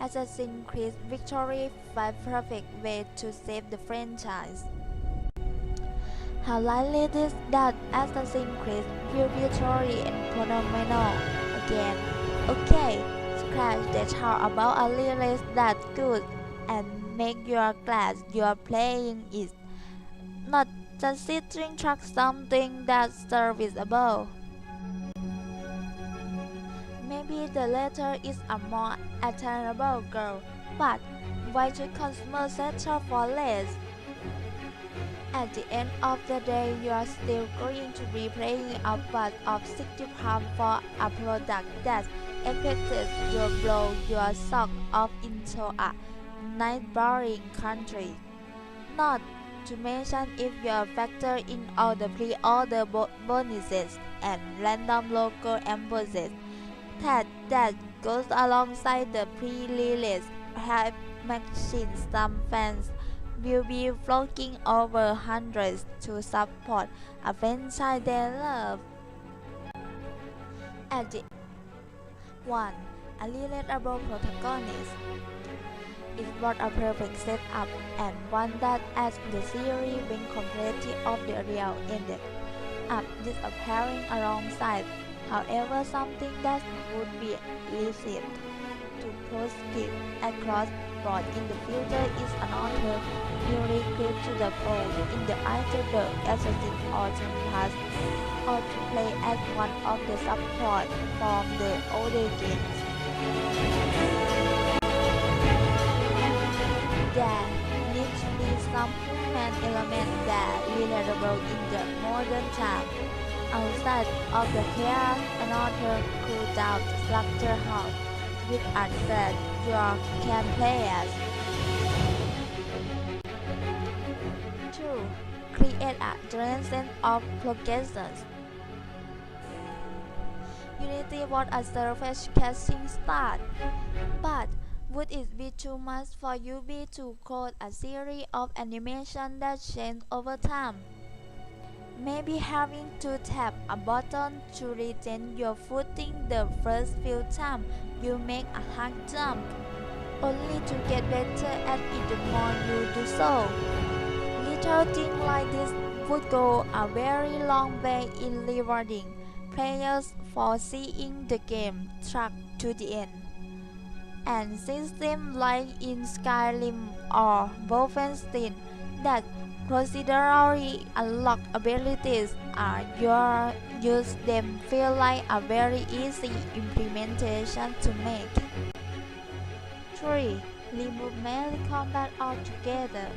Assassin's Creed Victory 5 perfect way to save the franchise. How likely it is that Assassin's Creed will be Victory and phenomenal again? Okay, scratch that. How about a release that's good and make you glad you're playing it, not just sitting track something that's serviceable. Maybe the latter is a more attainable goal, but why should consumers settle for less? At the end of the day, you are still going to be paying a part of 60 pounds for a product that affects your blow your sock off into a nice boring country. Not to mention if you factor in all the pre-order bonuses and random local embosses that goes alongside the pre-release hype machine. Some fans will be flocking over hundreds to support a franchise they love. At the 1. A relatable protagonist is what a perfect setup and one that adds the series when complexity of the real ended up disappearing alongside. However, something that would be received to positive across board in the future is another newly clip to the fold in the either the Assassin's Origin Pass or to play as one of the support from the older games. There needs to be some human element that relatable in the modern time. Outside of the chaos, another cool down structure house with art that you can play as. 2. Create a giant sense of progression. Unity was a surface casting start, but would it be too much for UB to code a series of animation that change over time? Maybe having to tap a button to retain your footing the first few times you make a hard jump, only to get better at it the more you do so. Little things like this would go a very long way in rewarding players for seeing the game track to the end. And systems like in Skyrim or Wolfenstein that procedurally unlocked abilities are your use them feel like a very easy implementation to make. 3. Remove melee combat altogether.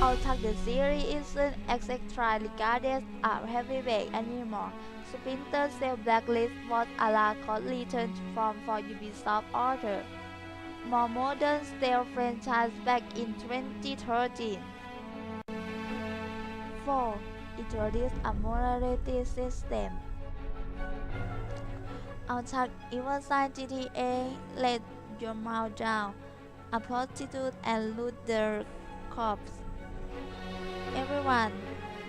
Although the series isn't exactly regarded as heavyweight anymore, Splinter Cell Blacklist was a last return from for Ubisoft author more modern stealth franchise back in 2013. 4. Introduce a morality system. Outside Everside GTA, let your mouth down, a prostitute and loot their corpse. Everyone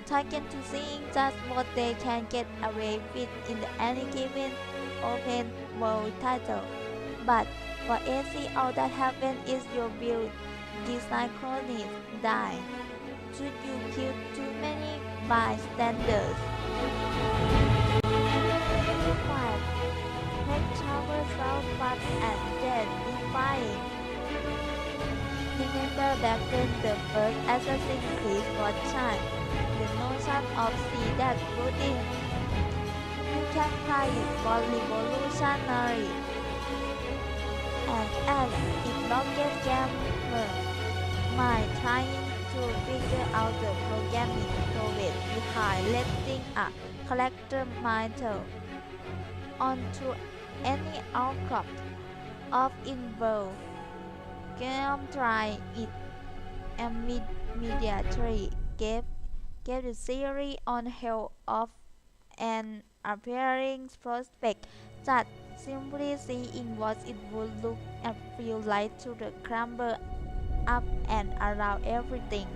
taken to seeing just what they can get away with in any given open world title. But for AC, all that happens is your build design cronies die. Should you kill too many bystanders? 5. Make tower sound fast and then defying. Remember back when the first Assassin's Creed was tried, the notion of see that floating. You can try it for revolutionary. And as if rocket gamer mind trying to figure out the programming code behind letting a character matter onto any outcrop of involved game try it immediately gave the series on hell of an appearing prospect that simply seeing what it would look and feel like to the crumble up and around everything.